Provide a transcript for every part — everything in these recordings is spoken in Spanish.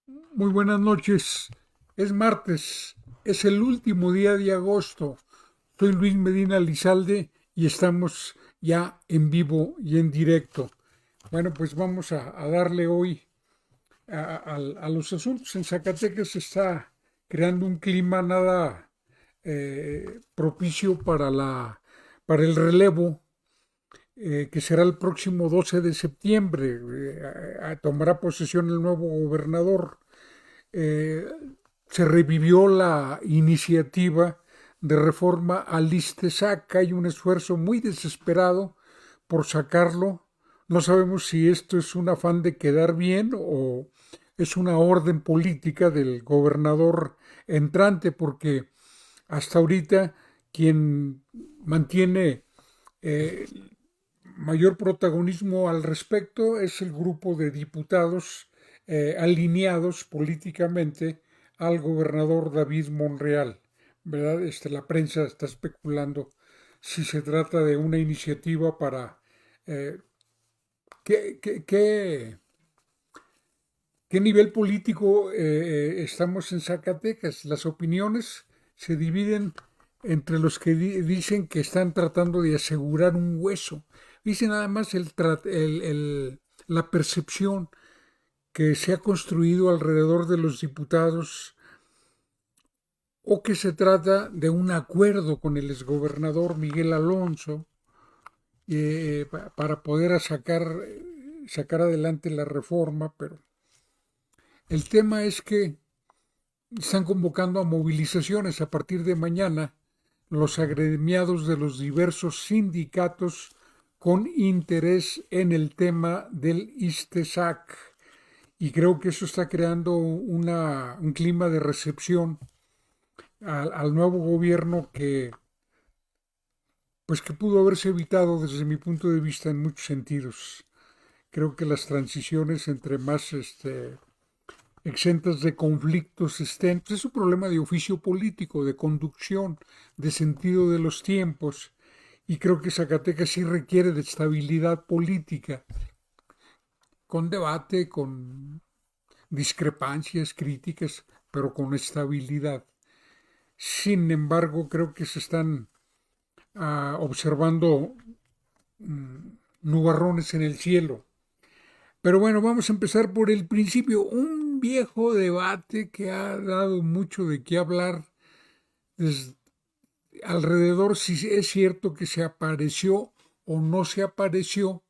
Muy buenas noches. Es martes, es el último día de agosto. Soy Luis Medina Lizalde y estamos ya en vivo y en directo. Bueno, pues vamos a darle hoy a los asuntos. En Zacatecas se está creando un clima nada propicio para el relevo que será el próximo 12 de septiembre. Tomará posesión el nuevo gobernador. eh, Se revivió la iniciativa de reforma al ISTESAC. Hay un esfuerzo muy desesperado por sacarlo. No sabemos si esto es un afán de quedar bien o es una orden política del gobernador entrante, porque hasta ahorita quien mantiene eh, mayor protagonismo al respecto es el grupo de diputados alineados políticamente al gobernador David Monreal. ¿Verdad? La prensa está especulando si se trata de una iniciativa para... Eh, ¿qué, qué, qué, ¿Qué nivel político estamos en Zacatecas? Las opiniones se dividen entre los que dicen que están tratando de asegurar un hueso. Dice nada más la percepción que se ha construido alrededor de los diputados o que se trata de un acuerdo con el exgobernador Miguel Alonso para poder sacar adelante la reforma, pero el tema es que están convocando a movilizaciones a partir de mañana los agremiados de los diversos sindicatos con interés en el tema del ISTESAC. Y creo que eso está creando un clima de recepción al nuevo gobierno que pudo haberse evitado desde mi punto de vista en muchos sentidos. Creo que las transiciones entre más exentas de conflictos estén, pues es un problema de oficio político, de conducción, de sentido de los tiempos, y creo que Zacatecas sí requiere de estabilidad política, con debate, con discrepancias, críticas, pero con estabilidad. Sin embargo, creo que se están observando nubarrones en el cielo. Pero bueno, vamos a empezar por el principio. Un viejo debate que ha dado mucho de qué hablar desde alrededor si es cierto que se apareció o no se apareció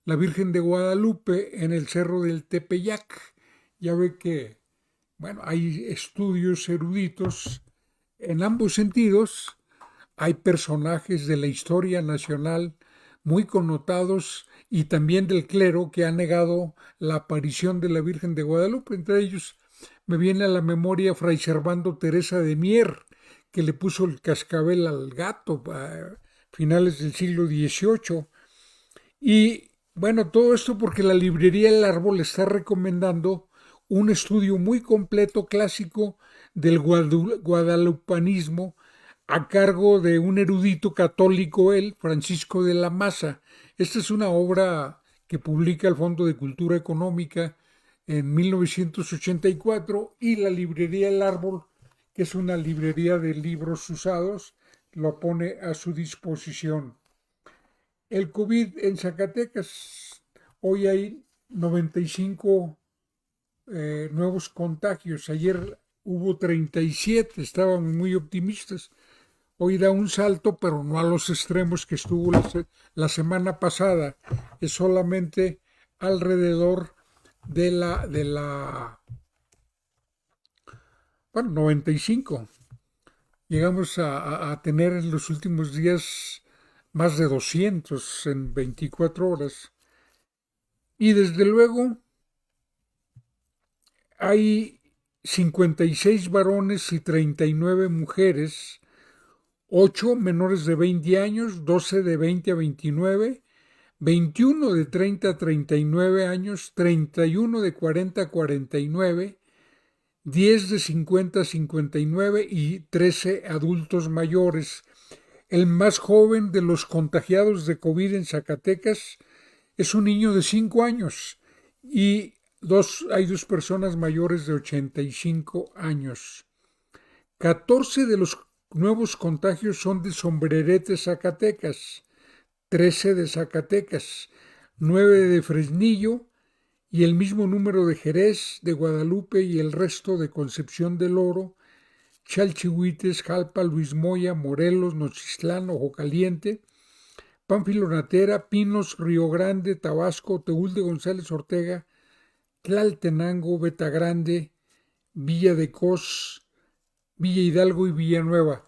la Virgen de Guadalupe en el cerro del Tepeyac. Ya ve que, bueno, hay estudios eruditos en ambos sentidos. Hay personajes de la historia nacional muy connotados y también del clero que ha negado la aparición de la Virgen de Guadalupe. Entre ellos me viene a la memoria Fray Servando Teresa de Mier, que le puso el cascabel al gato a finales del siglo XVIII. Y bueno, todo esto porque la librería El Árbol está recomendando un estudio muy completo clásico del guadalupanismo a cargo de un erudito católico, él, Francisco de la Maza. Esta es una obra que publica el Fondo de Cultura Económica en 1984 y la librería El Árbol, que es una librería de libros usados, lo pone a su disposición. El COVID en Zacatecas, hoy hay 95 nuevos contagios, ayer hubo 37, estábamos muy optimistas. Hoy da un salto, pero no a los extremos que estuvo la semana pasada. Es solamente alrededor bueno, 95. Llegamos a tener en los últimos días más de 200 en 24 horas. Y desde luego hay 56 varones y 39 mujeres, 8 menores de 20 años, 12 de 20 a 29, 21 de 30 a 39 años, 31 de 40 a 49, 10 de 50 a 59 y 13 adultos mayores. El más joven de los contagiados de COVID en Zacatecas es un niño de 5 años y hay dos personas mayores de 85 años. 14 de los nuevos contagios son de Sombrerete, Zacatecas, 13 de Zacatecas, 9 de Fresnillo y el mismo número de Jerez, de Guadalupe y el resto de Concepción del Oro, Chalchihuites, Jalpa, Luis Moya, Morelos, Nochistlán, Ojo Caliente, Pánfilo Natera, Pinos, Río Grande, Tabasco, Teúl de González Ortega, Tlaltenango, Beta Grande, Villa de Cos, Villa Hidalgo y Villanueva.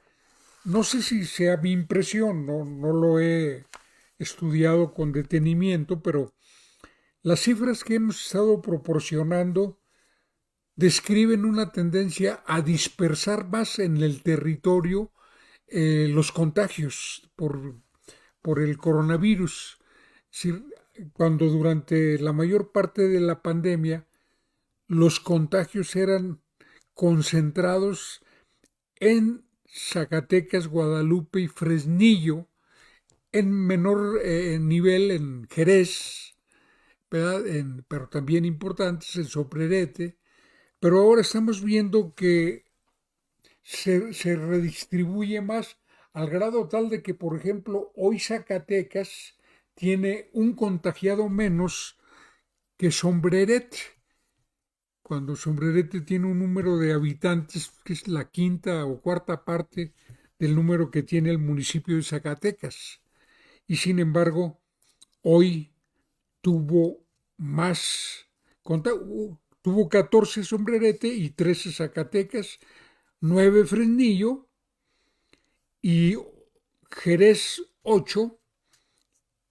No sé si sea mi impresión, no lo he estudiado con detenimiento, pero las cifras que hemos estado proporcionando describen una tendencia a dispersar más en el territorio los contagios por el coronavirus. Es decir, cuando durante la mayor parte de la pandemia los contagios eran concentrados en Zacatecas, Guadalupe y Fresnillo, en menor nivel en Jerez, pero también importantes en Sombrerete, pero ahora estamos viendo que se redistribuye más al grado tal de que, por ejemplo, hoy Zacatecas tiene un contagiado menos que Sombrerete, cuando Sombrerete tiene un número de habitantes que es la quinta o cuarta parte del número que tiene el municipio de Zacatecas. Y sin embargo, hoy tuvo más, tuvo 14 Sombrerete y 13 Zacatecas, 9 Fresnillo y Jerez 8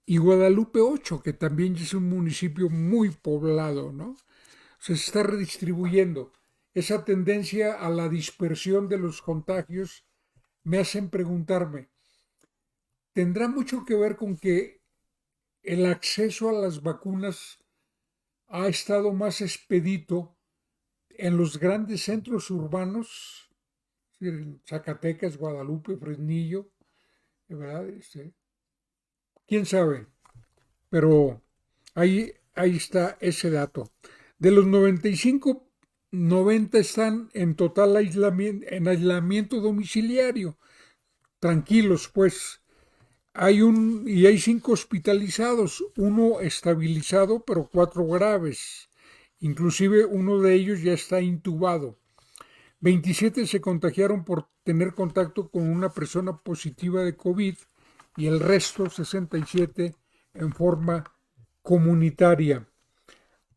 y Guadalupe 8, que también es un municipio muy poblado, ¿no? Se está redistribuyendo. Esa tendencia a la dispersión de los contagios me hacen preguntarme, ¿tendrá mucho que ver con que el acceso a las vacunas ha estado más expedito en los grandes centros urbanos, en Zacatecas, Guadalupe, Fresnillo, ¿verdad? ¿Quién sabe? Pero ahí está ese dato. De los 95, 90 están en total aislamiento domiciliario. Tranquilos, pues. Hay 5 hospitalizados, uno estabilizado, pero 4 graves. Inclusive uno de ellos ya está intubado. 27 se contagiaron por tener contacto con una persona positiva de COVID y el resto, 67, en forma comunitaria.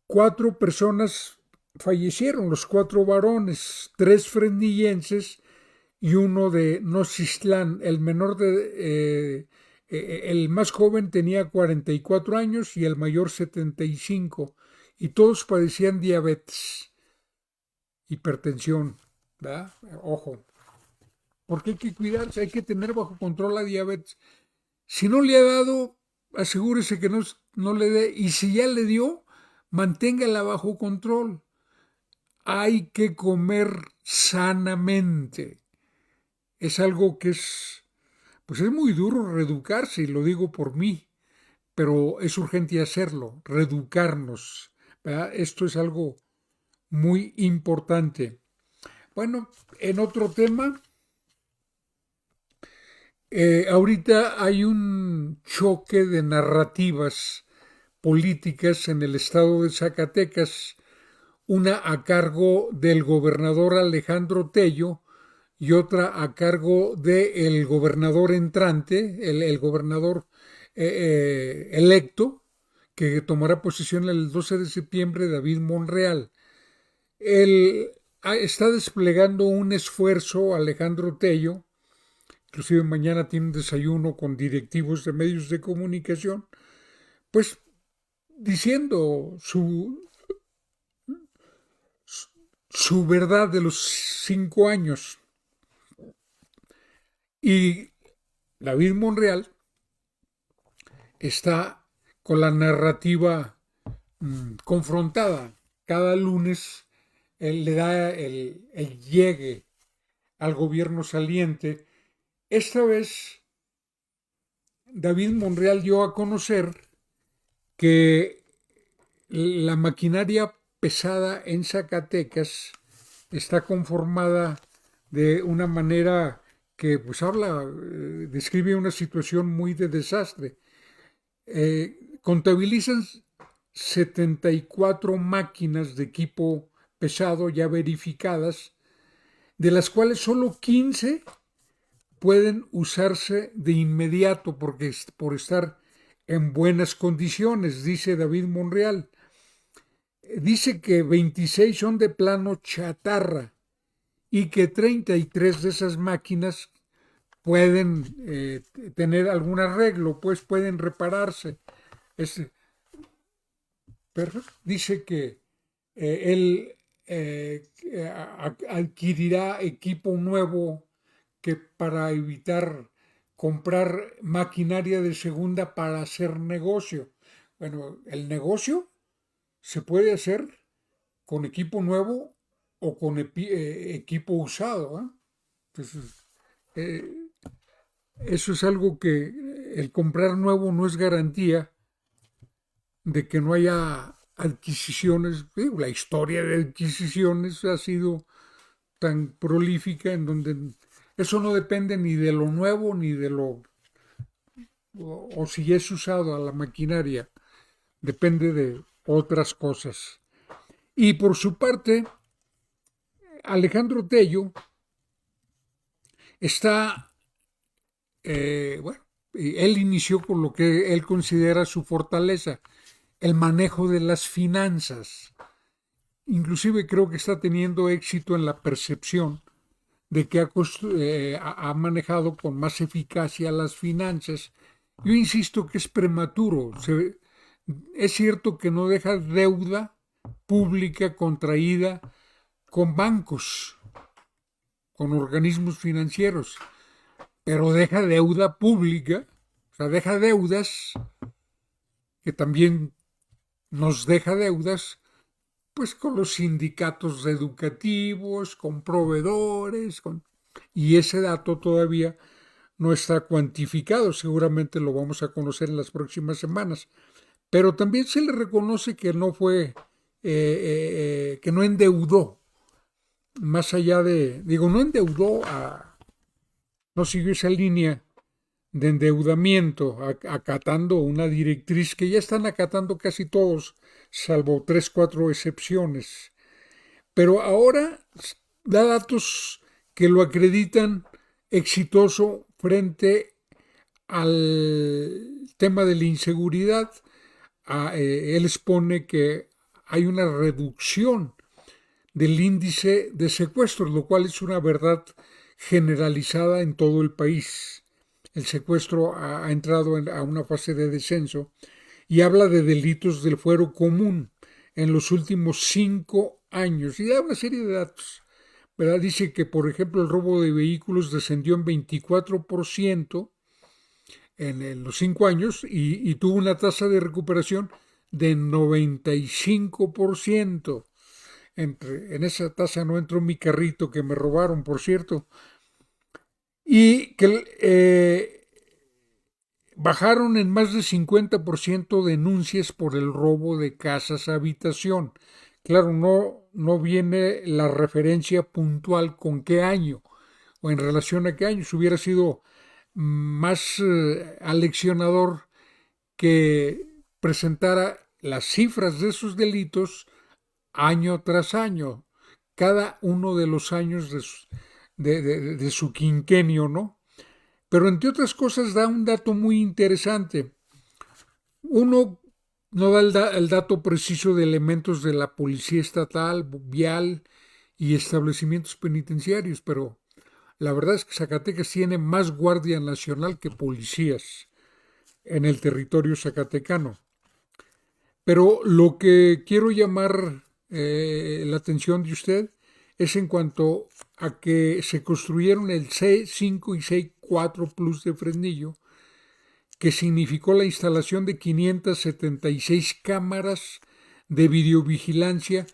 4 personas fallecieron, los 4 varones, 3 fresnillenses y uno de Nochistlán. El menor el más joven tenía 44 años y el mayor 75, y todos padecían diabetes, hipertensión, ¿verdad? Ojo, porque hay que cuidarse, hay que tener bajo control la diabetes. Si no le ha dado, asegúrese que no le dé, y si ya le dio, manténgala bajo control. Hay que comer sanamente. Es algo que pues es muy duro reeducarse, y lo digo por mí, pero es urgente hacerlo, reeducarnos, ¿verdad? Esto es algo muy importante. Bueno, en otro tema, ahorita hay un choque de narrativas políticas en el estado de Zacatecas, una a cargo del gobernador Alejandro Tello y otra a cargo del gobernador entrante, el gobernador electo, que tomará posesión el 12 de septiembre, David Monreal. Él está desplegando un esfuerzo, Alejandro Tello, inclusive mañana tiene un desayuno con directivos de medios de comunicación, pues diciendo su verdad de los 5 años. Y David Monreal está con la narrativa confrontada. Cada lunes él le da el llegue al gobierno saliente. Esta vez David Monreal dio a conocer que la maquinaria pesada en Zacatecas está conformada de una manera que pues describe una situación muy de desastre. Contabilizan 74 máquinas de equipo pesado ya verificadas, de las cuales solo 15 pueden usarse de inmediato por estar en buenas condiciones, dice David Monreal. Dice que 26 son de plano chatarra y que 33 de esas máquinas pueden tener algún arreglo, pues pueden repararse. Dice que él adquirirá equipo nuevo que para evitar comprar maquinaria de segunda para hacer negocio. Bueno, el negocio se puede hacer con equipo nuevo o con equipo usado. Entonces, eh, eso es algo que el comprar nuevo no es garantía de que no haya adquisiciones. La historia de adquisiciones ha sido tan prolífica en donde eso no depende ni de lo nuevo ni de o si es usado a la maquinaria, depende de otras cosas. Y por su parte, Alejandro Tello está, bueno, él inició con lo que él considera su fortaleza, el manejo de las finanzas. Inclusive creo que está teniendo éxito en la percepción de que ha manejado con más eficacia las finanzas. Yo insisto que es prematuro. Es cierto que no deja deuda pública contraída con bancos, con organismos financieros, pero deja deuda pública, o sea, deja deudas que también nos deja deudas pues con los sindicatos educativos, con proveedores, y ese dato todavía no está cuantificado, seguramente lo vamos a conocer en las próximas semanas, pero también se le reconoce que no fue, que no endeudó, más allá no endeudó, no siguió esa línea de endeudamiento, acatando una directriz que ya están acatando casi todos, salvo 3, 4 excepciones. Pero ahora da datos que lo acreditan exitoso frente al tema de la inseguridad. Él expone que hay una reducción del índice de secuestros, lo cual es una verdad generalizada en todo el país. El secuestro ha entrado a una fase de descenso y habla de delitos del fuero común en los últimos 5 años y da una serie de datos. ¿Verdad? Dice que, por ejemplo, el robo de vehículos descendió en 24% en los 5 años y tuvo una tasa de recuperación de 95%. En esa tasa no entró mi carrito que me robaron, por cierto. Y que bajaron en más de 50% denuncias por el robo de casas a habitación. Claro, no viene la referencia puntual con qué año o en relación a qué año. Si hubiera sido más aleccionador que presentara las cifras de esos delitos año tras año, cada uno de los años de su quinquenio, ¿no? Pero entre otras cosas da un dato muy interesante. Uno no da el dato preciso de elementos de la policía estatal, vial y establecimientos penitenciarios, pero la verdad es que Zacatecas tiene más Guardia Nacional que policías en el territorio zacatecano. Pero lo que quiero llamar la atención de usted es en cuanto a que se construyeron el C5 y C4 Plus de Fresnillo, que significó la instalación de 576 cámaras de videovigilancia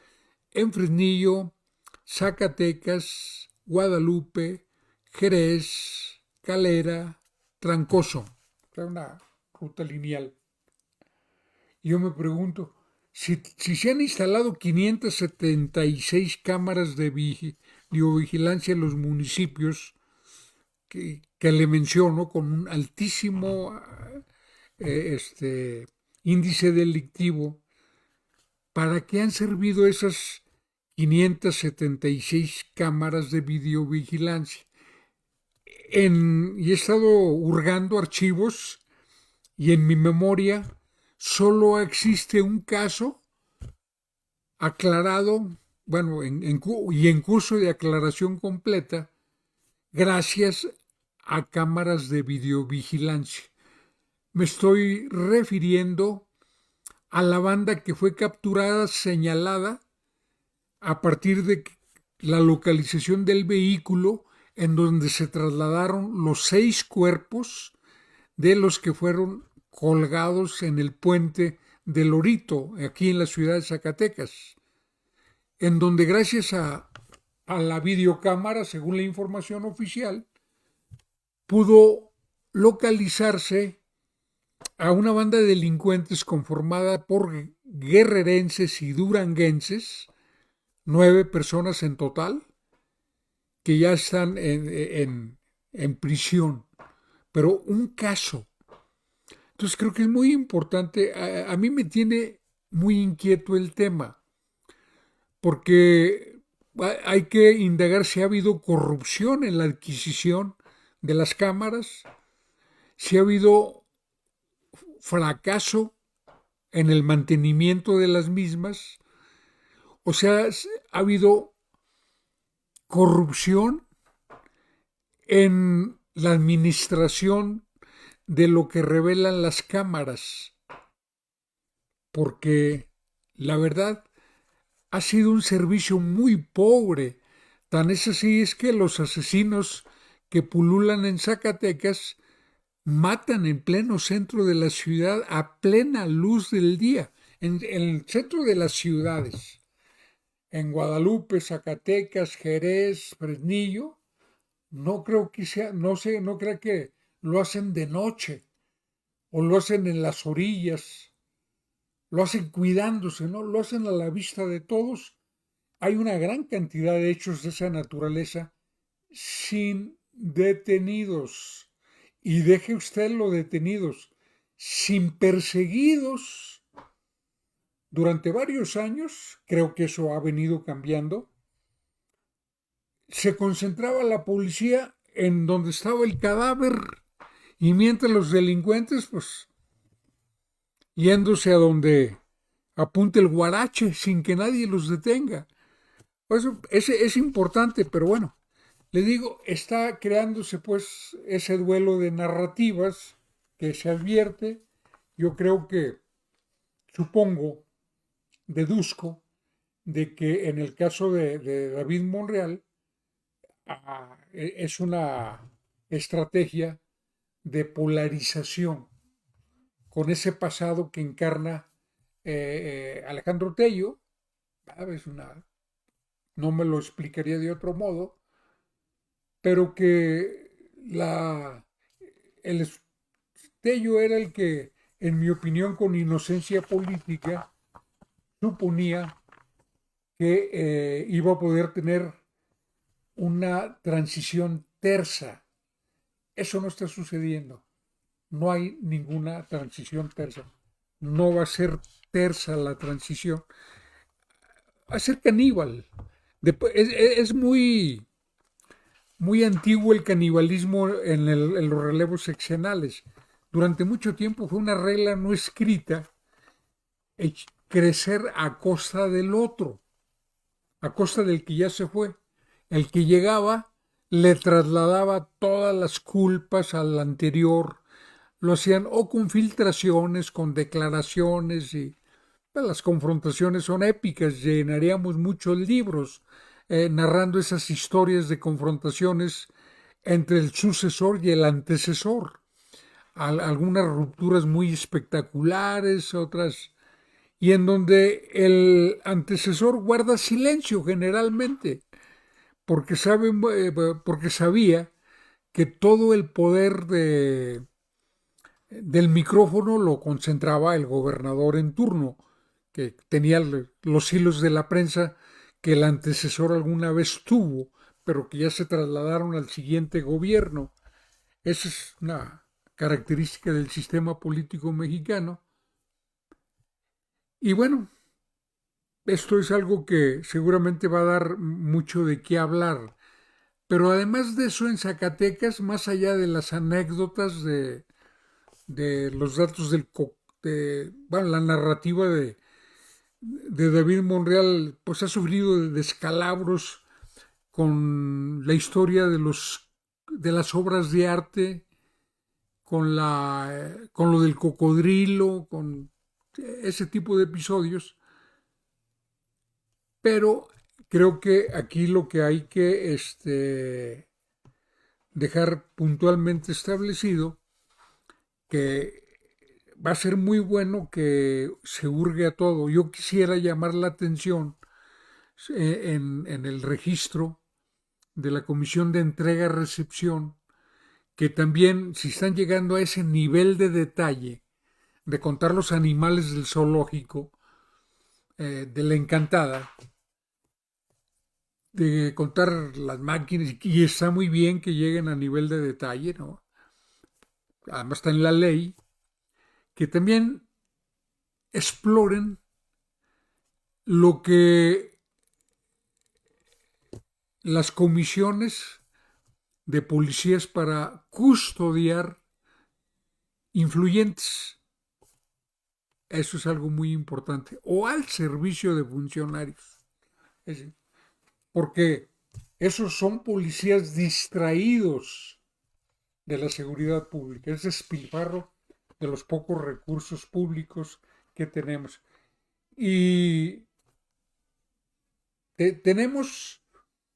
en Fresnillo, Zacatecas, Guadalupe, Jerez, Calera, Trancoso. Era una ruta lineal. Y yo me pregunto, Si se han instalado 576 cámaras de videovigilancia en los municipios que le menciono, con un altísimo índice delictivo, ¿para qué han servido esas 576 cámaras de videovigilancia? Y he estado hurgando archivos y en mi memoria solo existe un caso aclarado, bueno, y en curso de aclaración completa, gracias a cámaras de videovigilancia. Me estoy refiriendo a la banda que fue capturada, señalada, a partir de la localización del vehículo en donde se trasladaron los 6 cuerpos de los que fueron colgados en el puente de Lorito, aquí en la ciudad de Zacatecas, en donde gracias a la videocámara, según la información oficial, pudo localizarse a una banda de delincuentes conformada por guerrerenses y duranguenses, 9 personas en total, que ya están en prisión. Pero un caso. Entonces creo que es muy importante. A mí me tiene muy inquieto el tema, porque hay que indagar si ha habido corrupción en la adquisición de las cámaras, si ha habido fracaso en el mantenimiento de las mismas, o sea, ha habido corrupción en la administración de lo que revelan las cámaras, porque la verdad ha sido un servicio muy pobre. Tan es así es que los asesinos que pululan en Zacatecas matan en pleno centro de la ciudad a plena luz del día, en el centro de las ciudades, en Guadalupe, Zacatecas, Jerez, Fresnillo. No creo que sea, no sé, no creo que lo hacen de noche o lo hacen en las orillas, lo hacen cuidándose, ¿no? Lo hacen a la vista de todos. Hay una gran cantidad de hechos de esa naturaleza sin detenidos. Y deje usted lo detenidos, sin perseguidos. Durante varios años, creo que eso ha venido cambiando, se concentraba la policía en donde estaba el cadáver y mientras los delincuentes, pues, yéndose a donde apunte el guarache sin que nadie los detenga. Eso es importante, pero bueno, le digo, está creándose pues ese duelo de narrativas que se advierte. Yo creo que, supongo, deduzco, de que en el caso de David Monreal es una estrategia de polarización con ese pasado que encarna Alejandro Tello. Es no me lo explicaría de otro modo, pero que el Tello era el que, en mi opinión, con inocencia política, suponía que iba a poder tener una transición tersa. Eso no está sucediendo. No hay ninguna transición tersa. No va a ser tersa la transición. Va a ser caníbal. Es muy antiguo el canibalismo en los relevos seccionales. Durante mucho tiempo fue una regla no escrita crecer a costa del otro, a costa del que ya se fue. El que llegaba le trasladaba todas las culpas al anterior. Lo hacían o con filtraciones, con declaraciones y pues, las confrontaciones son épicas. Llenaríamos muchos libros narrando esas historias de confrontaciones entre el sucesor y el antecesor. Algunas rupturas muy espectaculares, otras y en donde el antecesor guarda silencio generalmente, porque sabía que todo el poder del micrófono lo concentraba el gobernador en turno, que tenía los hilos de la prensa que el antecesor alguna vez tuvo, pero que ya se trasladaron al siguiente gobierno. Esa es una característica del sistema político mexicano. Y bueno, esto es algo que seguramente va a dar mucho de qué hablar. Pero además de eso, en Zacatecas, más allá de las anécdotas de los datos bueno, la narrativa de David Monreal, pues ha sufrido de descalabros con la historia de las obras de arte, con lo del cocodrilo, con ese tipo de episodios. Pero creo que aquí lo que hay que dejar puntualmente establecido que va a ser muy bueno que se hurgue a todo. Yo quisiera llamar la atención en el registro de la Comisión de Entrega-Recepción, que también si están llegando a ese nivel de detalle de contar los animales del zoológico, de la Encantada, de contar las máquinas, y está muy bien que lleguen a nivel de detalle, ¿no? Además está en la ley, que también exploren lo que las comisiones de policías para custodiar influyentes. Eso es algo muy importante. O al servicio de funcionarios. Es decir, porque esos son policías distraídos de la seguridad pública. Es despilfarro de los pocos recursos públicos que tenemos. Y tenemos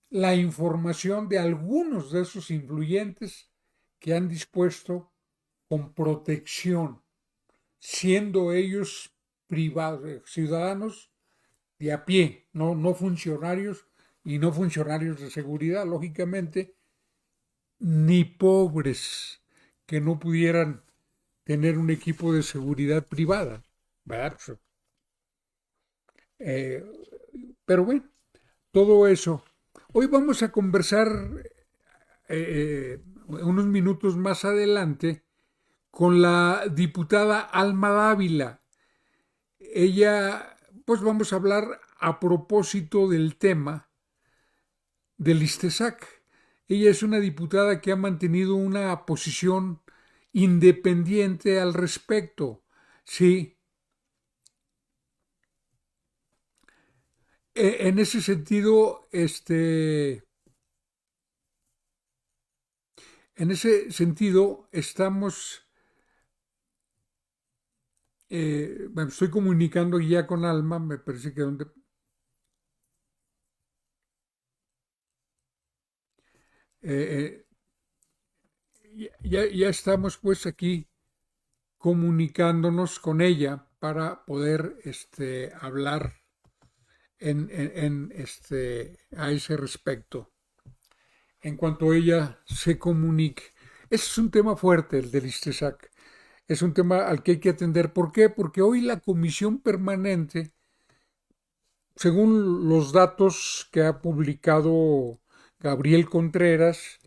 la información de algunos de esos influyentes que han dispuesto con protección, siendo ellos privados, ciudadanos de a pie, no funcionarios y no funcionarios de seguridad, lógicamente, ni pobres que no pudieran tener un equipo de seguridad privada, ¿verdad? Eh, pero bueno, todo eso. Hoy vamos a conversar unos minutos más adelante con la diputada Alma Dávila. Ella, pues vamos a hablar a propósito del tema del ISTESAC. Ella es una diputada que ha mantenido una posición independiente al respecto. Sí, en ese sentido, estamos, bueno, estoy comunicando ya con Alma, me parece que donde eh, ya estamos pues aquí comunicándonos con ella para poder hablar a ese respecto, en cuanto ella se comunique. Ese es un tema fuerte, el del ISTESAC. Es un tema al que hay que atender. ¿Por qué? Porque hoy la comisión permanente, según los datos que ha publicado Gabriel Contreras,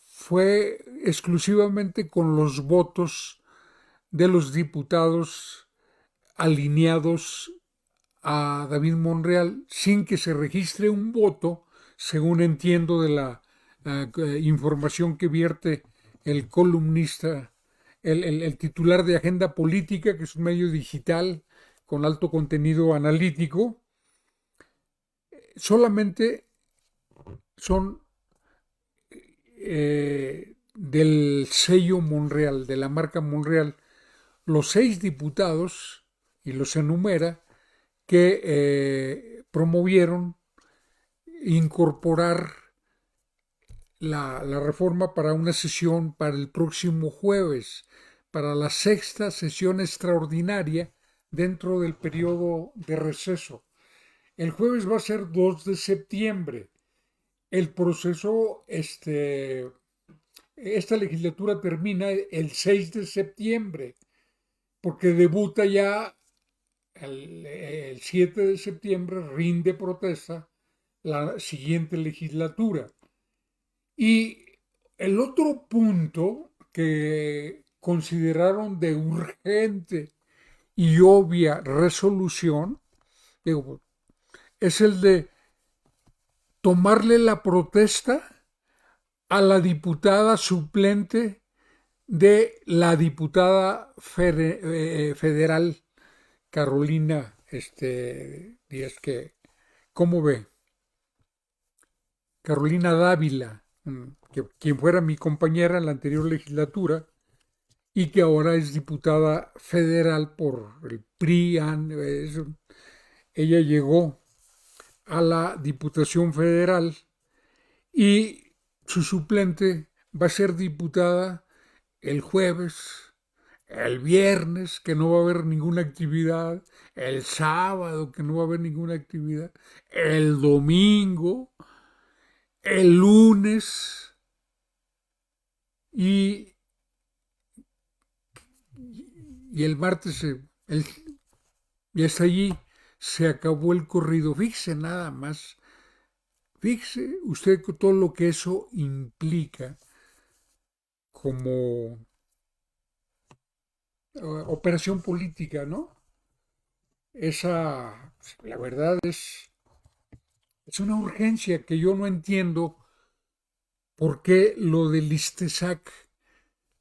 fue exclusivamente con los votos de los diputados alineados a David Monreal sin que se registre un voto, según entiendo de la información que vierte el columnista, el titular de Agenda Política, que es un medio digital con alto contenido analítico. Solamente son del sello Monreal, de la marca Monreal, los 6 diputados, y los enumera, que promovieron incorporar la reforma para una sesión para el próximo jueves, para la 6ª sesión extraordinaria dentro del periodo de receso. El jueves va a ser 2 de septiembre. El proceso, esta legislatura termina el 6 de septiembre, porque debuta ya el 7 de septiembre rinde protesta la siguiente legislatura. Y el otro punto que consideraron de urgente y obvia resolución, digo, es el de tomarle la protesta a la diputada suplente de la diputada federal Carolina Díaz, que, ¿cómo ve? Carolina Dávila, quien fuera mi compañera en la anterior legislatura y que ahora es diputada federal por el PRI. Ella llegó a la Diputación Federal y su suplente va a ser diputada el jueves, el viernes, que no va a haber ninguna actividad, el sábado, que no va a haber ninguna actividad, el domingo, el lunes y, y el martes, y hasta allí se acabó el corrido. Fíjese nada más, fíjese usted todo lo que eso implica como operación política, ¿no? Esa, la verdad es una urgencia que yo no entiendo por qué lo del ISTESAC,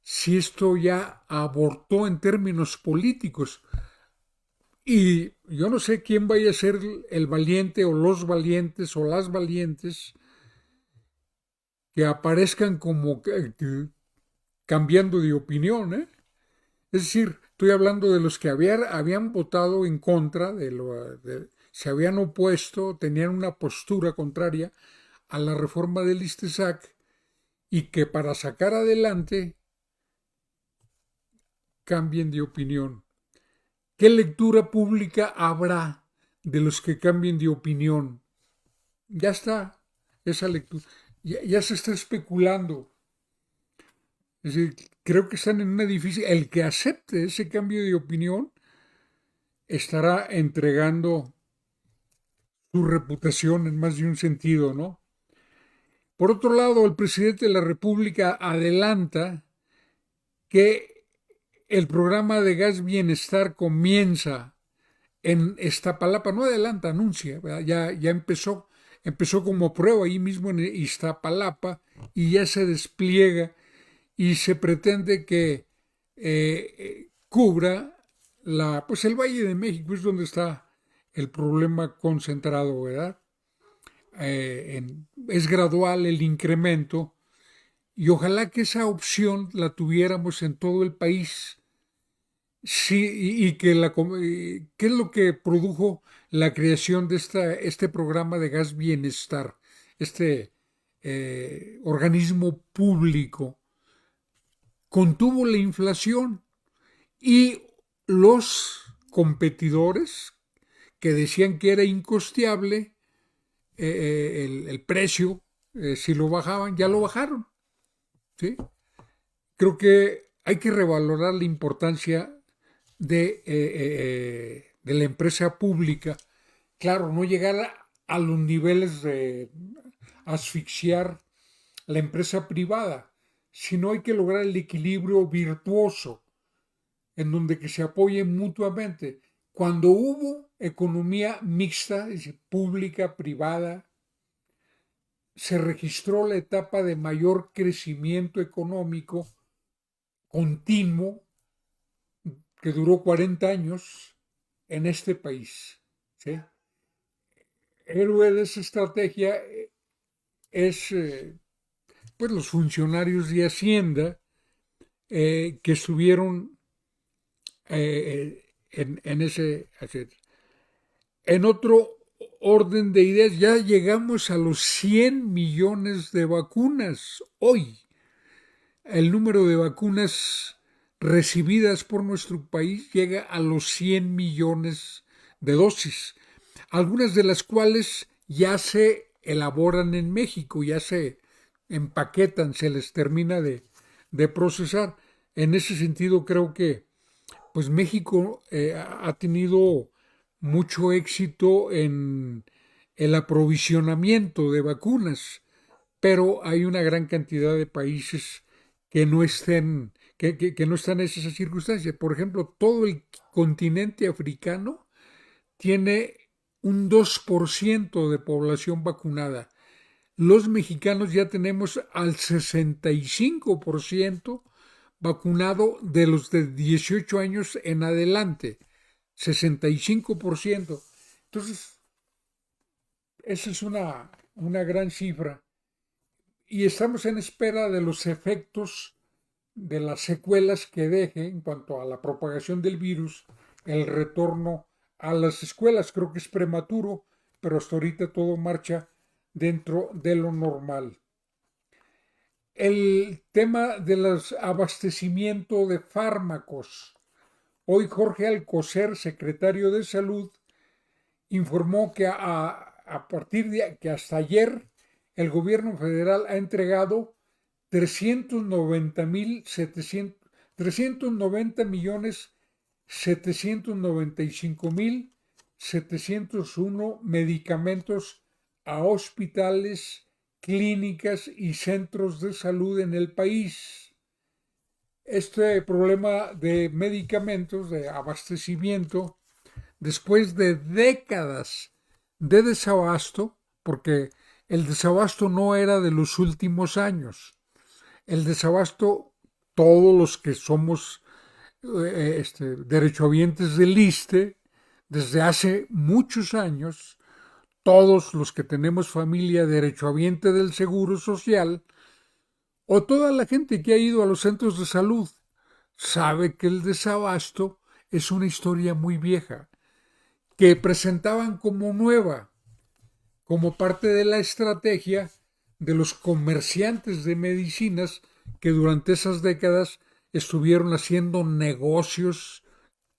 si esto ya abortó en términos políticos. Y yo no sé quién vaya a ser el valiente o los valientes o las valientes que aparezcan como cambiando de opinión, ¿eh? Es decir, estoy hablando de los que habían votado en contra, se habían opuesto, tenían una postura contraria a la reforma del ISTESAC y que para sacar adelante cambien de opinión. ¿Qué lectura pública habrá de los que cambien de opinión? Ya está esa lectura. Ya se está especulando. Es decir, creo que están en una difícil. El que acepte ese cambio de opinión estará entregando su reputación en más de un sentido, ¿no? Por otro lado, el presidente de la República adelanta que el programa de gas bienestar comienza en Iztapalapa, no adelanta, anuncia, ya empezó como prueba ahí mismo en Iztapalapa y ya se despliega y se pretende que cubra pues el Valle de México, es donde está el problema concentrado, ¿verdad? Es gradual el incremento y ojalá que esa opción la tuviéramos en todo el país. Sí, y ¿qué es lo que produjo la creación de este programa de gas bienestar? Este organismo público contuvo la inflación y los competidores que decían que era incosteable el precio, si lo bajaban, ya lo bajaron. ¿Sí? Creo que hay que revalorar la importancia de la empresa pública. Claro, no llegar a los niveles de asfixiar la empresa privada, sino hay que lograr el equilibrio virtuoso en donde que se apoyen mutuamente. Cuando hubo economía mixta, es decir, pública, privada, se registró la etapa de mayor crecimiento económico continuo que duró 40 años en este país. ¿Sí? Héroe de esa estrategia es pues los funcionarios de Hacienda que estuvieron en ese. En otro orden de ideas, ya llegamos a los 100 millones de vacunas hoy. El número de vacunas recibidas por nuestro país llega a los 100 millones de dosis, algunas de las cuales ya se elaboran en México, ya se empaquetan, se les termina de procesar. En ese sentido creo que pues México ha tenido mucho éxito en el aprovisionamiento de vacunas, pero hay una gran cantidad de países que no estén, que no están en esas circunstancias. Por ejemplo, todo el continente africano tiene un 2% de población vacunada. Los mexicanos ya tenemos al 65% vacunado de los de 18 años en adelante. 65%. Entonces, esa es una gran cifra. Y estamos en espera de los efectos de las secuelas que deje en cuanto a la propagación del virus, el retorno a las escuelas. Creo que es prematuro, pero hasta ahorita todo marcha dentro de lo normal. El tema del abastecimiento de fármacos. Hoy Jorge Alcocer, secretario de Salud, informó que a partir de que hasta ayer el gobierno federal ha entregado 390.795.701 medicamentos a hospitales, clínicas y centros de salud en el país. Este problema de medicamentos, de abastecimiento, después de décadas de desabasto, porque el desabasto no era de los últimos años. El desabasto, todos los que somos derechohabientes del ISSSTE, desde hace muchos años, todos los que tenemos familia derechohabiente del Seguro Social, o toda la gente que ha ido a los centros de salud, sabe que el desabasto es una historia muy vieja, que presentaban como nueva, como parte de la estrategia de los comerciantes de medicinas que durante esas décadas estuvieron haciendo negocios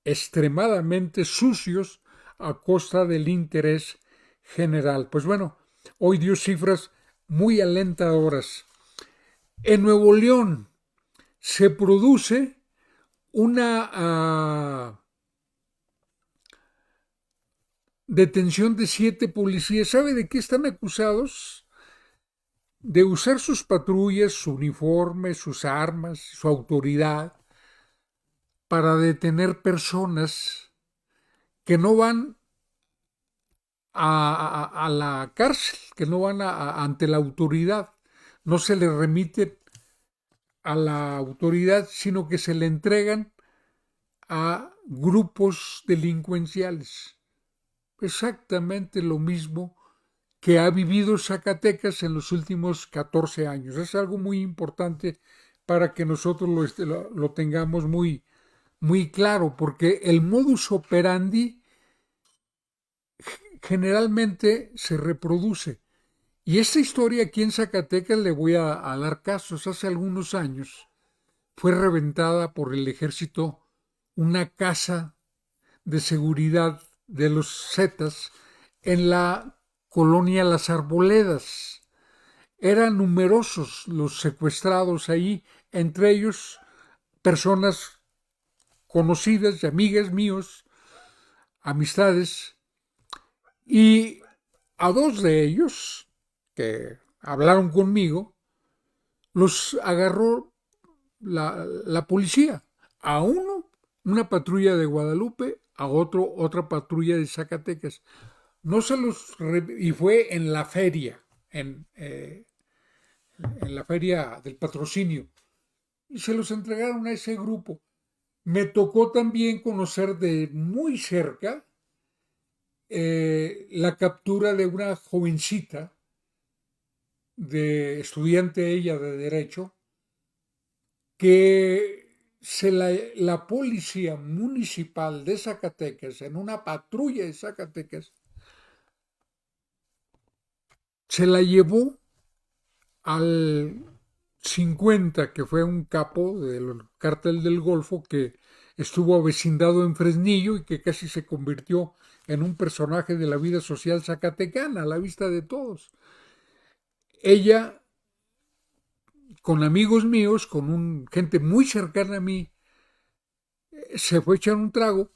extremadamente sucios a costa del interés general. Pues bueno, hoy dio cifras muy alentadoras. En Nuevo León se produce una detención de 7 policías. ¿Sabe de qué están acusados? De usar sus patrullas, su uniforme, sus armas, su autoridad para detener personas que no van a la cárcel, que no van ante la autoridad. No se le remite a la autoridad, sino que se le entregan a grupos delincuenciales. Exactamente lo mismo que ha vivido Zacatecas en los últimos 14 años. Es algo muy importante para que nosotros lo tengamos muy, muy claro, porque el modus operandi generalmente se reproduce. Y esta historia aquí en Zacatecas le voy a dar casos. Hace algunos años fue reventada por el ejército una casa de seguridad de los Zetas en la colonia Las Arboledas. Eran numerosos los secuestrados ahí, entre ellos personas conocidas y amigas míos, amistades, y a 2 de ellos que hablaron conmigo, los agarró la policía. A uno, una patrulla de Guadalupe, a otro, otra patrulla de Zacatecas. No se los. Y fue en la feria, en la feria del patrocinio. Y se los entregaron a ese grupo. Me tocó también conocer de muy cerca la captura de una jovencita, de estudiante ella de Derecho, que la policía municipal de Zacatecas, en una patrulla de Zacatecas, se la llevó al 50, que fue un capo del cártel del Golfo que estuvo avecindado en Fresnillo y que casi se convirtió en un personaje de la vida social zacatecana a la vista de todos. Ella, con amigos míos, con gente muy cercana a mí, se fue a echar un trago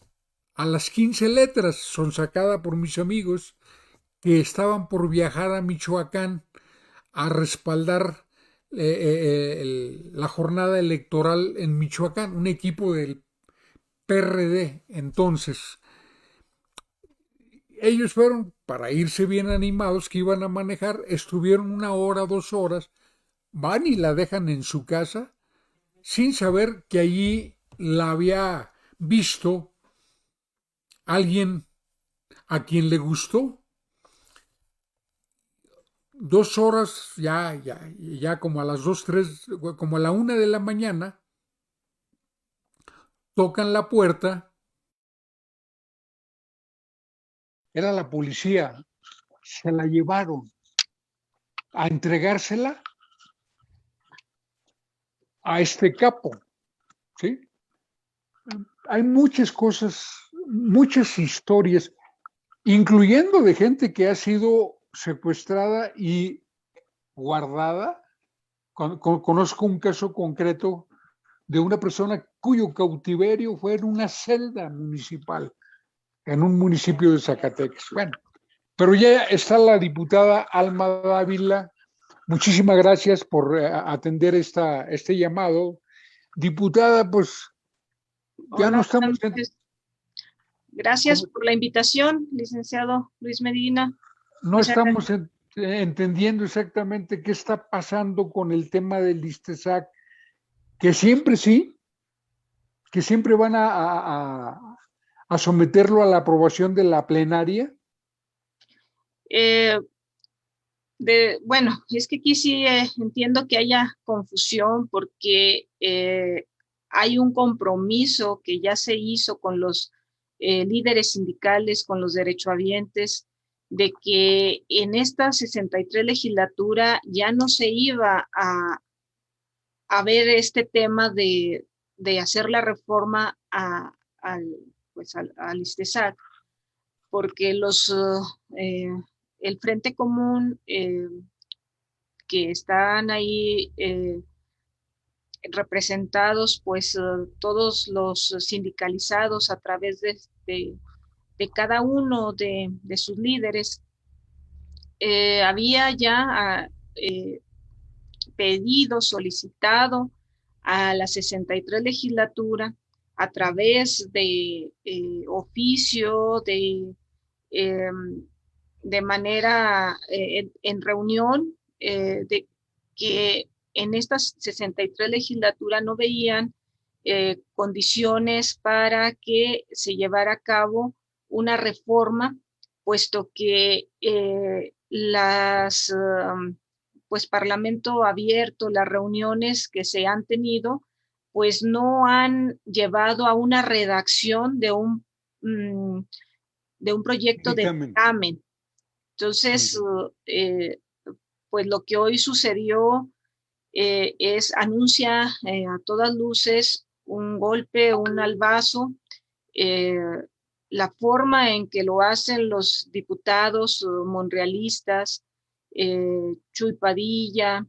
a las 15 letras, sonsacada por mis amigos que estaban por viajar a Michoacán a respaldar la jornada electoral en Michoacán, un equipo del PRD entonces. Ellos fueron para irse bien animados que iban a manejar, estuvieron 1 hora, 2 horas, van y la dejan en su casa sin saber que allí la había visto alguien a quien le gustó. 2 horas, ya como a las 2, 3, como a la 1 de la mañana, tocan la puerta, era la policía, se la llevaron a entregársela a este capo, ¿sí? Hay muchas cosas, muchas historias, incluyendo de gente que ha sido secuestrada y guardada. Conozco un caso concreto de una persona cuyo cautiverio fue en una celda municipal, en un municipio de Zacatecas. Bueno, pero ya está la diputada Alma Dávila. Muchísimas gracias por atender este llamado. Diputada, pues ya no Hola, estamos buenas noches. Gracias por la invitación, licenciado Luis Medina. no Muchas gracias. estamos entendiendo exactamente qué está pasando con el tema del ISTESAC, que siempre sí, que siempre van a someterlo a la aprobación de la plenaria. Bueno, es que aquí sí entiendo que haya confusión porque hay un compromiso que ya se hizo con los líderes sindicales, con los derechohabientes, de que en esta 63 legislatura ya no se iba a ver este tema de hacer la reforma al ISTESAC, porque el Frente Común que están ahí representados, pues todos los sindicalizados a través de cada uno de sus líderes, había ya pedido, solicitado a la 63 legislatura a través de oficio, eh, de manera en reunión, de que en esta 63 legislatura no veían condiciones para que se llevara a cabo una reforma, puesto que pues Parlamento abierto, las reuniones que se han tenido, pues no han llevado a una redacción de un proyecto de dictamen. Entonces, pues lo que hoy sucedió anuncia a todas luces un golpe, un albazo. La forma en que lo hacen los diputados monrealistas, Chuy Padilla,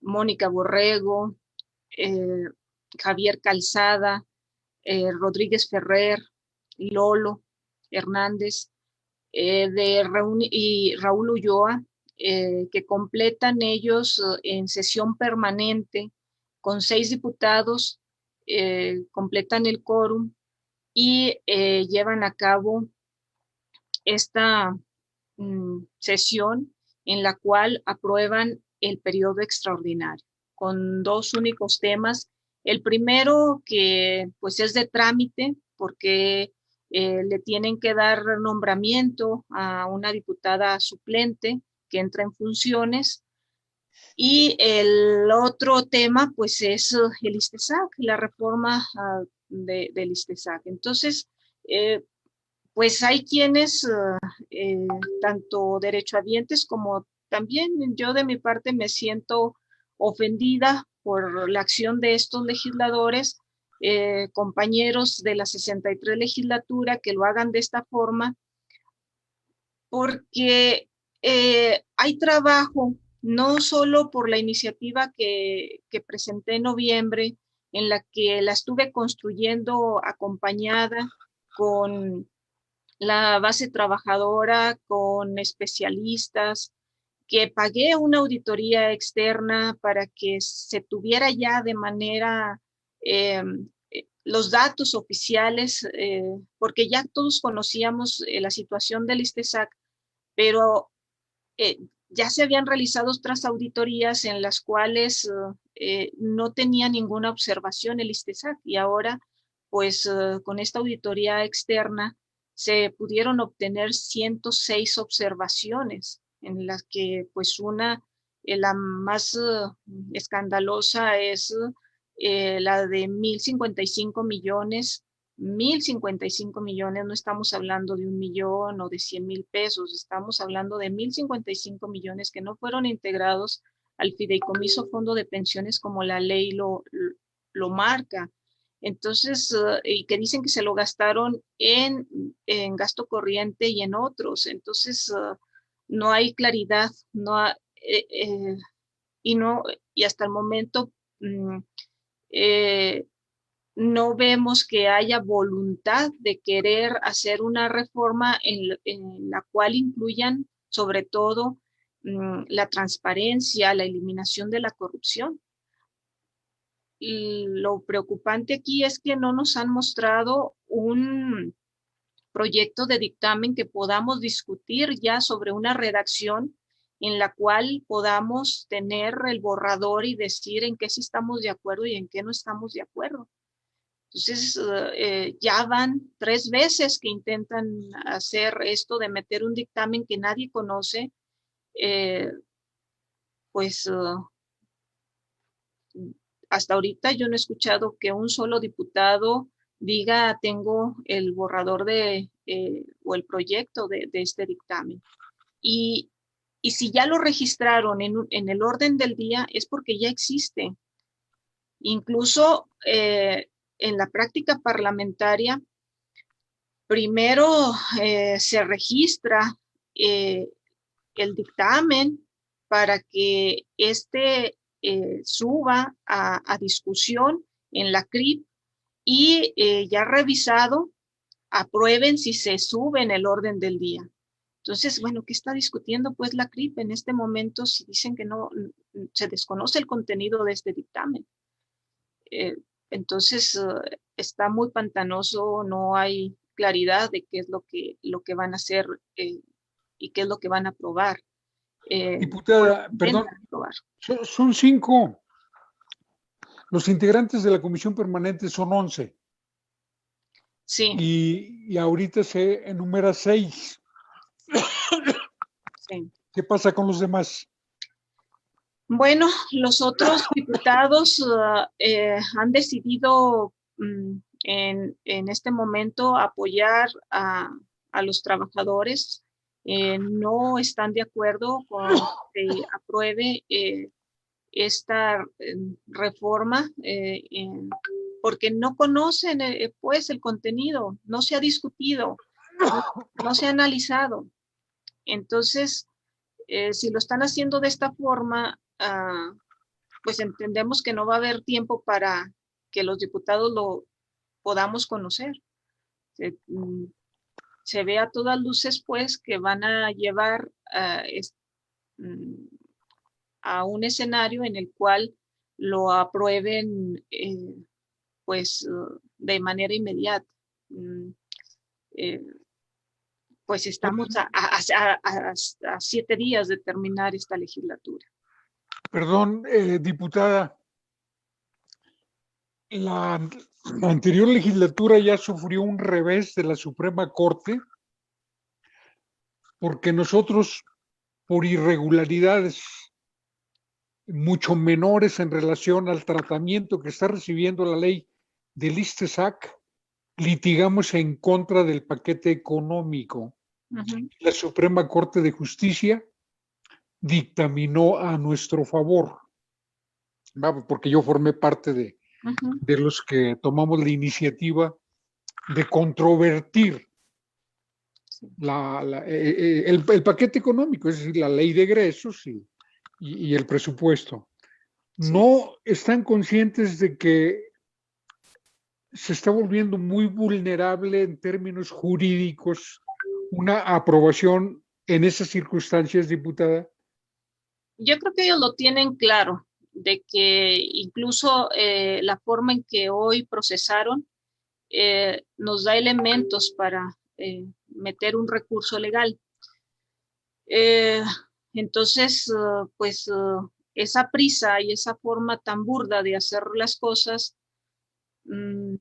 Mónica Borrego, Javier Calzada, Rodríguez Ferrer, Lolo Hernández, y Raúl Ulloa, que completan ellos en sesión permanente con 6 diputados, completan el quórum y llevan a cabo esta sesión en la cual aprueban el periodo extraordinario con 2 únicos temas. El primero, que pues es de trámite porque le tienen que dar nombramiento a una diputada suplente que entra en funciones. Y el otro tema, pues es el ISTESAC, la reforma del ISTESAC. Entonces, pues hay quienes, tanto derechohabientes como también yo de mi parte me siento ofendida por la acción de estos legisladores, compañeros de la 63 legislatura, que lo hagan de esta forma, porque hay trabajo, no solo por la iniciativa que presenté en noviembre, en la que la estuve construyendo acompañada con la base trabajadora con especialistas, que pagué una auditoría externa para que se tuviera ya de manera los datos oficiales, porque ya todos conocíamos la situación del ISTESAC, pero eh, ya se habían realizado otras auditorías en las cuales no tenía ninguna observación el ISTESAC, y ahora, pues con esta auditoría externa se pudieron obtener 106 observaciones, en las que pues la más escandalosa es la de 1,055 millones. 1,055 millones, no estamos hablando de 1 millón o de 100,000 pesos, estamos hablando de 1,055 millones que no fueron integrados al fideicomiso fondo de pensiones como la ley lo marca. Entonces, y que dicen que se lo gastaron en gasto corriente y en otros. Entonces, no hay claridad, y no, y hasta el momento eh, no vemos que haya voluntad de querer hacer una reforma en la cual incluyan sobre todo la transparencia, la eliminación de la corrupción. Y lo preocupante aquí es que no nos han mostrado un proyecto de dictamen que podamos discutir ya sobre una redacción en la cual podamos tener el borrador y decir en qué sí estamos de acuerdo y en qué no estamos de acuerdo. Entonces, ya van 3 veces que intentan hacer esto de meter un dictamen que nadie conoce, eh, pues hasta ahorita yo no he escuchado que un solo diputado diga tengo el borrador o el proyecto de este dictamen. Y, y si ya lo registraron en el orden del día es porque ya existe. Incluso en la práctica parlamentaria, primero se registra eh, el dictamen para que suba a discusión en la CRIP y ya revisado, aprueben si se sube en el orden del día. Entonces, bueno, ¿qué está discutiendo pues la CRIP en este momento si dicen que no, se desconoce el contenido de este dictamen? Eh, entonces, está muy pantanoso, no hay claridad de qué es lo que van a hacer y qué es lo que van a aprobar. O lo Diputada, que perdón, intentan aprobar. son 5. Los integrantes de la comisión permanente son 11 Sí, y ahorita se enumera 6. sí. ¿Qué pasa con los demás? Bueno, los otros diputados han decidido en este momento apoyar a los trabajadores. No están de acuerdo con que se apruebe esta reforma porque no conocen pues el contenido, no se ha discutido, no se ha analizado. Entonces, si lo están haciendo de esta forma, pues entendemos que no va a haber tiempo para que los diputados lo podamos conocer. Se ve a todas luces, pues, que van a llevar mm, a un escenario en el cual lo aprueben, pues, de manera inmediata. Mm, eh, pues estamos a 7 días de terminar esta legislatura. Perdón, diputada, la anterior legislatura ya sufrió un revés de la Suprema Corte porque nosotros, por irregularidades mucho menores en relación al tratamiento que está recibiendo la ley del ISTESAC, litigamos en contra del paquete económico. La Suprema Corte de Justicia dictaminó a nuestro favor, porque yo formé parte de los que tomamos la iniciativa de controvertir el paquete económico, es decir, la ley de egresos y el presupuesto. No están conscientes de que se está volviendo muy vulnerable en términos jurídicos una aprobación en esas circunstancias, diputada? Yo creo que ellos lo tienen claro, de que incluso la forma en que hoy procesaron nos da elementos para meter un recurso legal. Eh, entonces, pues esa prisa y esa forma tan burda de hacer las cosas, mm,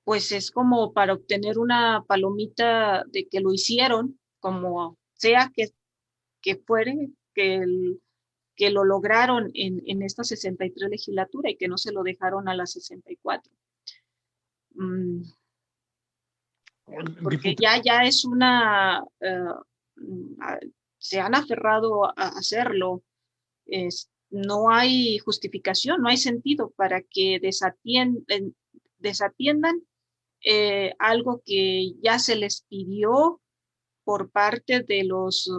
pues es como para obtener una palomita de que lo hicieron, como sea que fuere, que lo lograron en esta 63 legislatura y que no se lo dejaron a la 64. Mm, porque Diputada, ya es una, se han aferrado a hacerlo. No hay justificación, no hay sentido para que desatiendan algo que ya se les pidió por parte de los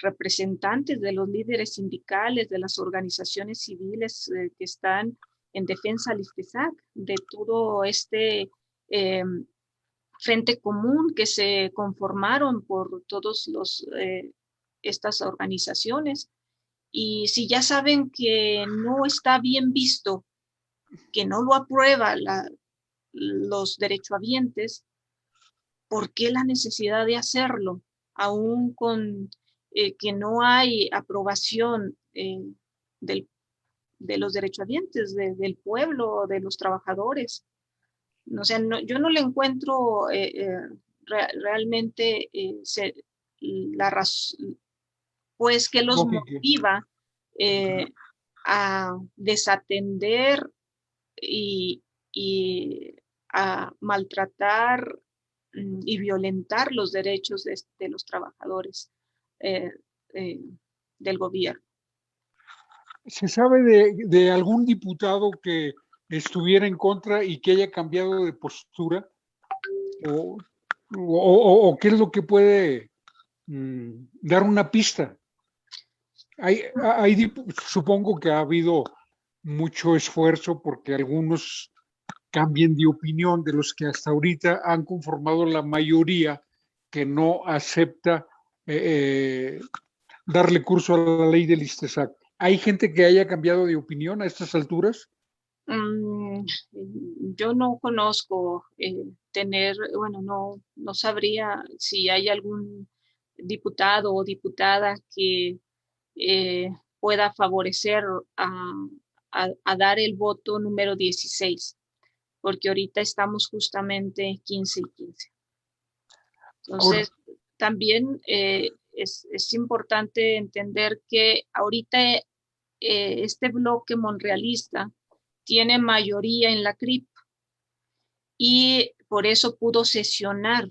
representantes, de los líderes sindicales, de las organizaciones civiles que están en defensa al ISTESAC, de todo este eh, frente común que se conformaron por todos estas organizaciones. Y si ya saben que no está bien visto, que no lo aprueba los derechohabientes, ¿por qué la necesidad de hacerlo? Aún con que no hay aprobación del, de los derechohabientes, del pueblo, de los trabajadores. O sea, no, yo no le encuentro realmente la razón, pues que los lógico. motiva a desatender y, y a maltratar y violentar los derechos de los trabajadores eh, eh, del gobierno. ¿Se sabe de algún diputado que estuviera en contra y que haya cambiado de postura? ¿O, o qué es lo que puede dar una pista? Supongo que ha habido mucho esfuerzo porque algunos cambien de opinión de los que hasta ahorita han conformado la mayoría que no acepta eh, darle curso a la ley del ISTESAC. ¿Hay gente que haya cambiado de opinión a estas alturas? Mm, yo no conozco bueno, no sabría si hay algún diputado o diputada que eh, pueda favorecer a, a dar el voto número 16, porque ahorita estamos justamente 15 y 15. Ahora, Entonces, también es importante entender que ahorita este bloque monrealista tiene mayoría en la CRIP y por eso pudo sesionar,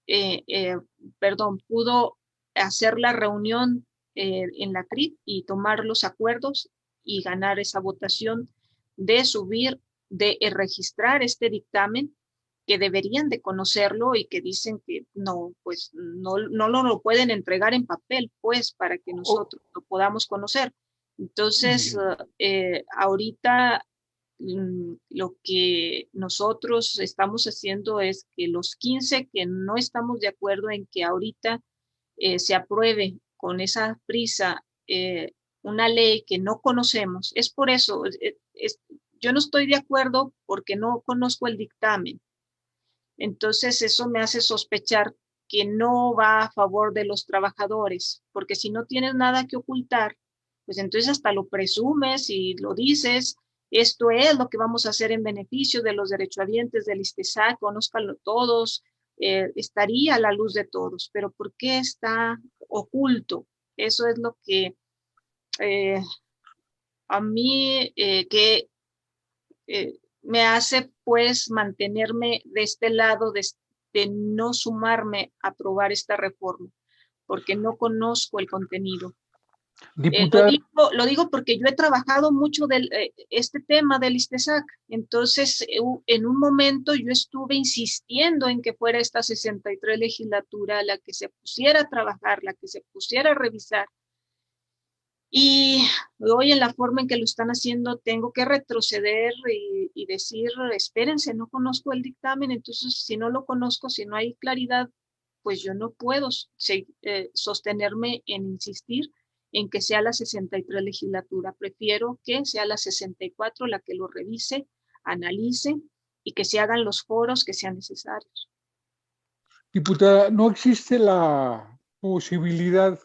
eh, eh, perdón, pudo hacer la reunión en la CRIP y tomar los acuerdos y ganar esa votación de subir, de registrar este dictamen que deberían de conocerlo y que dicen que no, pues no lo pueden entregar en papel, pues para que o- nosotros lo podamos conocer. Entonces, ahorita lo que nosotros estamos haciendo es que los 15 que no estamos de acuerdo en que ahorita se apruebe con esa prisa una ley que no conocemos, es por eso, yo no estoy de acuerdo porque no conozco el dictamen. Entonces eso me hace sospechar que no va a favor de los trabajadores, porque si no tienes nada que ocultar, pues entonces hasta lo presumes y lo dices, esto es lo que vamos a hacer en beneficio de los derechohabientes del ISTESAC, conózcanlo todos, estaría a la luz de todos, pero ¿por qué está oculto? Eso es lo que eh, a mí me hace pues mantenerme de este lado de no sumarme a aprobar esta reforma, porque no conozco el contenido. diputada, Lo digo porque yo he trabajado mucho este tema del ISTESAC, entonces en un momento yo estuve insistiendo en que fuera esta 63 legislatura la que se pusiera a trabajar, la que se pusiera a revisar, y hoy en la forma en que lo están haciendo, tengo que retroceder decir, espérense, no conozco el dictamen, entonces si no lo conozco, si no hay claridad pues yo no puedo sostenerme en insistir en que sea la 63 legislatura. Prefiero que sea la 64 la que lo revise, analice y que se hagan los foros que sean necesarios. Diputada, ¿no existe la posibilidad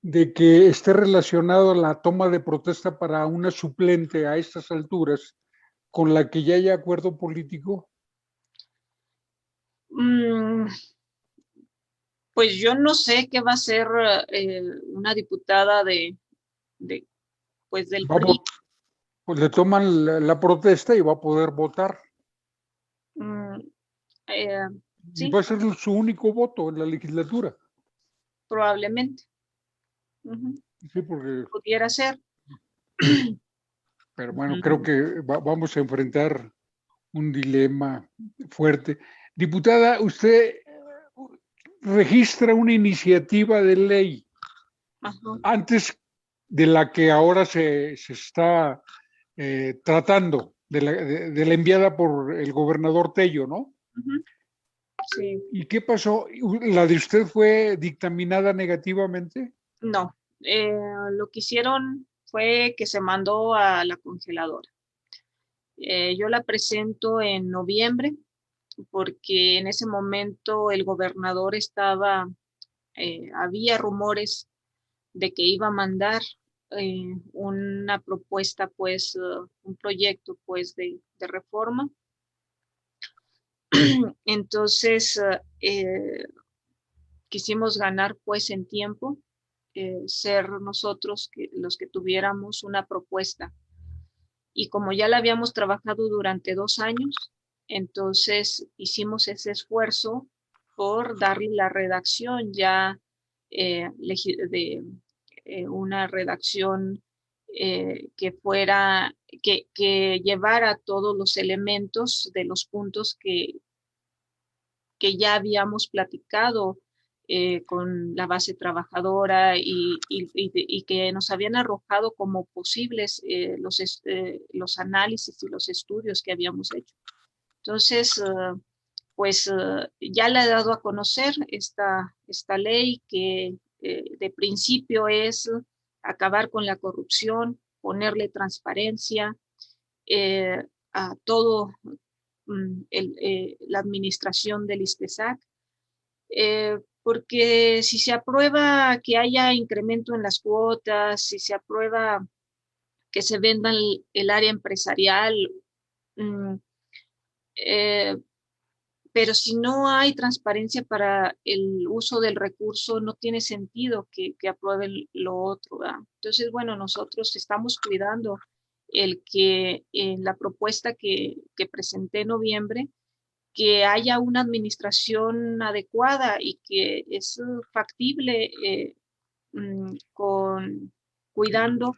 de que esté relacionado la toma de protesta para una suplente a estas alturas con la que ya haya acuerdo político? Mm, pues yo no sé qué va a hacer una diputada de, pues del PRI. Pues le toman la protesta y va a poder votar. Mm, eh, Y sí, va a ser su único voto en la legislatura. probablemente. Ujú, Sí, porque, pudiera ser. pero bueno, creo Mm, que vamos a enfrentar un dilema fuerte. Diputada, usted registra una iniciativa de ley ajá, antes de la que ahora se está tratando, de la enviada por el gobernador Tello, ¿no? ujú, sí. ¿Y qué pasó? ¿La de usted fue dictaminada negativamente? No, lo que hicieron fue que se mandó a la congeladora. Yo la presento en noviembre porque en ese momento el gobernador había rumores de que iba a mandar una propuesta, pues, un proyecto, pues, de reforma. Entonces, quisimos ganar, pues, en tiempo, ser nosotros los que tuviéramos una propuesta. Y como ya la habíamos trabajado durante 2 años, entonces hicimos ese esfuerzo por darle la redacción ya de una redacción que fuera, que llevara todos los elementos de los puntos que ya habíamos platicado con la base trabajadora y que nos habían arrojado como posibles los análisis y los estudios que habíamos hecho. Entonces, pues ya le he dado a conocer esta ley que de principio es acabar con la corrupción, ponerle transparencia a todo la administración del ISTESAC, porque si se aprueba que haya incremento en las cuotas, si se aprueba que se venda el área empresarial, mm, eh, pero si no hay transparencia para el uso del recurso, no tiene sentido que aprueben lo otro, ¿verdad? Entonces, bueno, nosotros estamos cuidando el que en la propuesta que presenté en noviembre, que haya una administración adecuada y que es factible con cuidando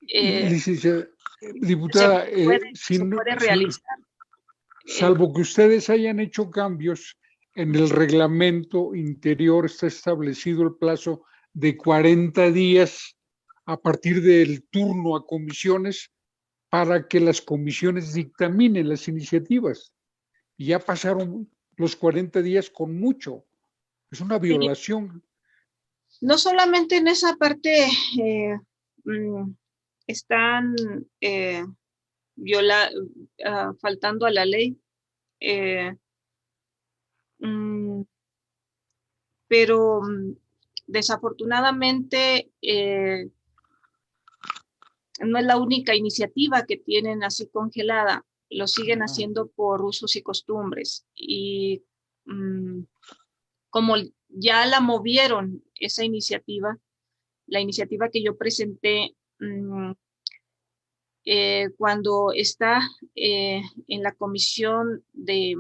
Licenciada, se diputada, se puede realizar. Eh, salvo que ustedes hayan hecho cambios en el reglamento interior, está establecido el plazo de 40 días a partir del turno a comisiones para que las comisiones dictaminen las iniciativas. Y ya pasaron los 40 días con mucho. Es una sí, violación. no solamente en esa parte mm, están viola, faltando a la ley, eh, mm, pero desafortunadamente no es la única iniciativa que tienen así congelada, lo siguen Ajá. haciendo por usos y costumbres. Y mmm, como ya la movieron esa iniciativa, la iniciativa que yo presenté, cuando está en la comisión eh,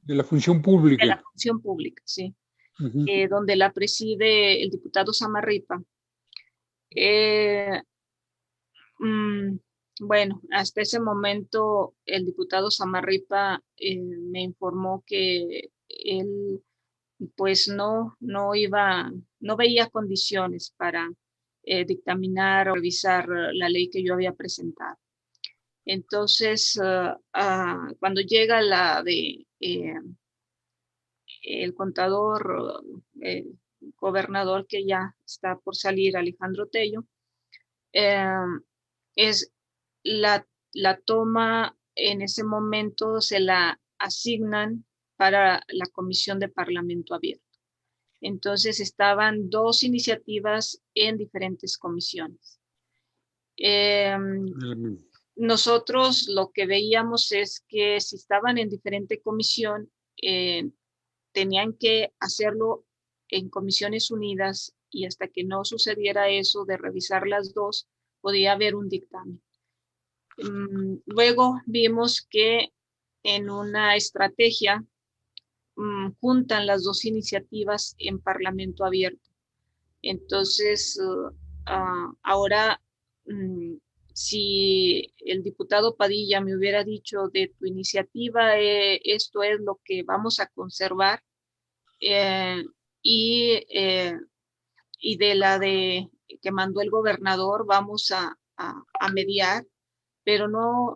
De la función de la pública. función pública, sí, Ujú. donde la preside el diputado Samarripa. Eh, Mm, bueno, hasta ese momento el diputado Samarripa me informó que él pues no veía condiciones para dictaminar o revisar la ley que yo había presentado. Entonces, cuando llega la de el contador, gobernador que ya está por salir, Alejandro Tello, es la toma en ese momento se la asignan para la Comisión de Parlamento Abierto. Entonces estaban dos iniciativas en diferentes comisiones. Nosotros lo que veíamos es que si estaban en diferente comisión, tenían que hacerlo en comisiones unidas y hasta que no sucediera eso de revisar las dos, podía haber un dictamen. Luego vimos que en una estrategia juntan las dos iniciativas en Parlamento Abierto. Entonces, ahora, si el diputado Padilla me hubiera dicho de tu iniciativa, esto es lo que vamos a conservar, y de la de que mandó el gobernador vamos a mediar, pero no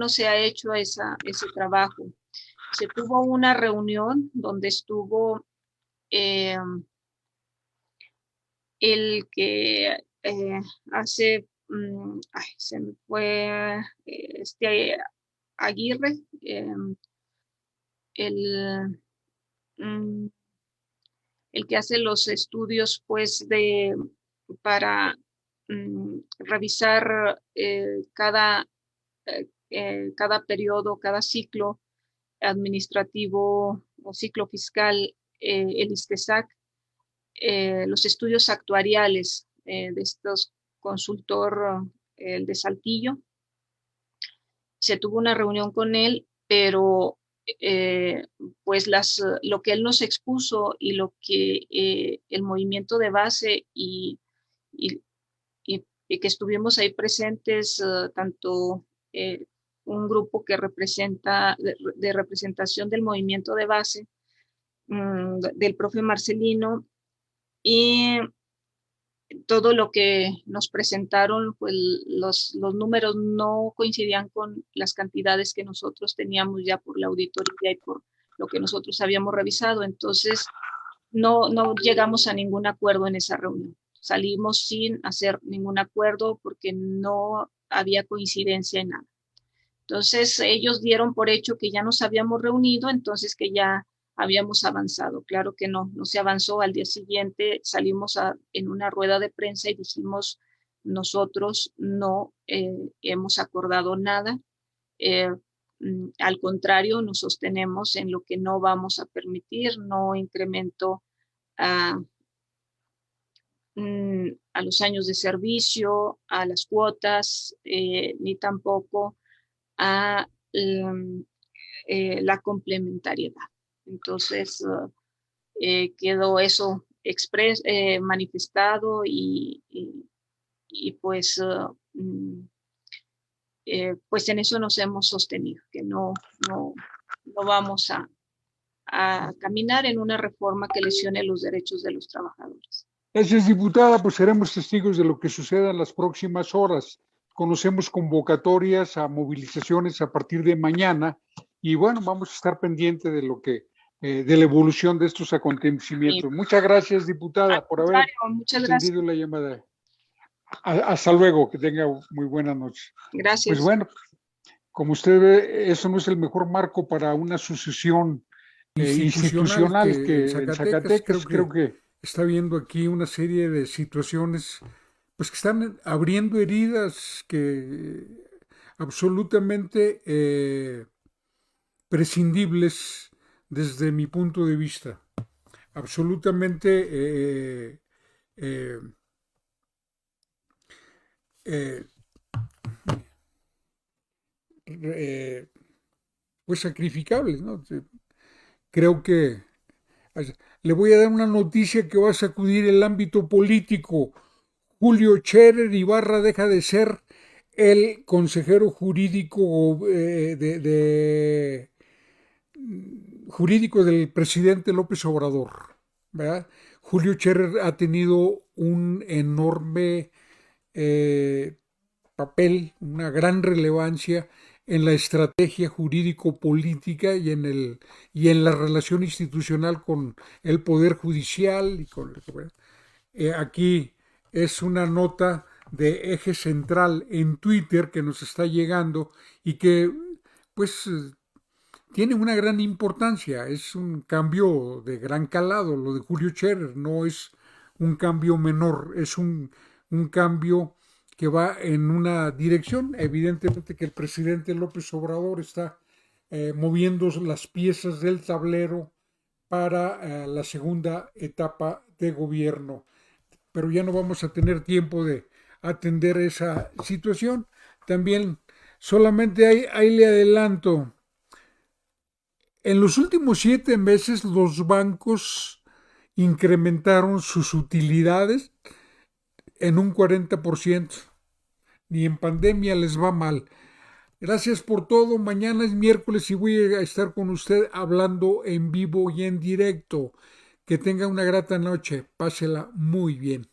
se ha hecho ese trabajo. Se tuvo una reunión donde estuvo el que hace, se me fue, Aguirre, el que hace los estudios, pues, para revisar cada periodo, cada ciclo administrativo o ciclo fiscal, el ISTESAC, los estudios actuariales de estos consultor, el de Saltillo. Se tuvo una reunión con él, pero pues lo que él nos expuso y lo que el movimiento de base y que estuvimos ahí presentes, tanto un grupo que representa de representación del movimiento de base, del profe Marcelino, y todo lo que nos presentaron, pues los números no coincidían con las cantidades que nosotros teníamos ya por la auditoría y por lo que nosotros habíamos revisado. Entonces, no llegamos a ningún acuerdo en esa reunión. Salimos sin hacer ningún acuerdo porque no había coincidencia en nada. Entonces, ellos dieron por hecho que ya nos habíamos reunido, entonces que ya habíamos avanzado. Claro que no se avanzó. Al día siguiente salimos en una rueda de prensa y dijimos, nosotros no hemos acordado nada. Al contrario, nos sostenemos en lo que no vamos a permitir, no incremento a los años de servicio, a las cuotas, ni tampoco a la complementariedad. Entonces, quedó eso manifestado y pues, pues en eso nos hemos sostenido, que no vamos a caminar en una reforma que lesione los derechos de los trabajadores. Gracias, diputada. Pues seremos testigos de lo que suceda en las próximas horas. Conocemos convocatorias a movilizaciones a partir de mañana y bueno, vamos a estar pendientes de lo que de la evolución de estos acontecimientos. Sí. Muchas gracias, diputada, por haber atendido la llamada. Hasta luego, que tenga muy buena noche. Gracias. Pues bueno, como usted ve, eso no es el mejor marco para una sucesión institucional que en Zacatecas creo que está viendo aquí una serie de situaciones pues que están abriendo heridas que absolutamente prescindibles desde mi punto de vista, absolutamente pues sacrificables, ¿no? Creo que le voy a dar una noticia que va a sacudir el ámbito político. Julio Scherer Ibarra deja de ser el consejero jurídico jurídico del presidente López Obrador, ¿verdad? Julio Scherer ha tenido un enorme papel, una gran relevancia en la estrategia jurídico-política y en la relación institucional con el Poder Judicial. Aquí es una nota de Eje Central en Twitter que nos está llegando y que pues tiene una gran importancia. Es un cambio de gran calado. Lo de Julio Scherer no es un cambio menor, es un cambio que va en una dirección. Evidentemente que el presidente López Obrador está moviendo las piezas del tablero para la segunda etapa de gobierno. Pero ya no vamos a tener tiempo de atender esa situación. También solamente ahí le adelanto. En los últimos 7 meses los bancos incrementaron sus utilidades en un 40%. Ni en pandemia les va mal. Gracias por todo. Mañana es miércoles y voy a estar con usted hablando en vivo y en directo. Que tenga una grata noche. Pásela muy bien.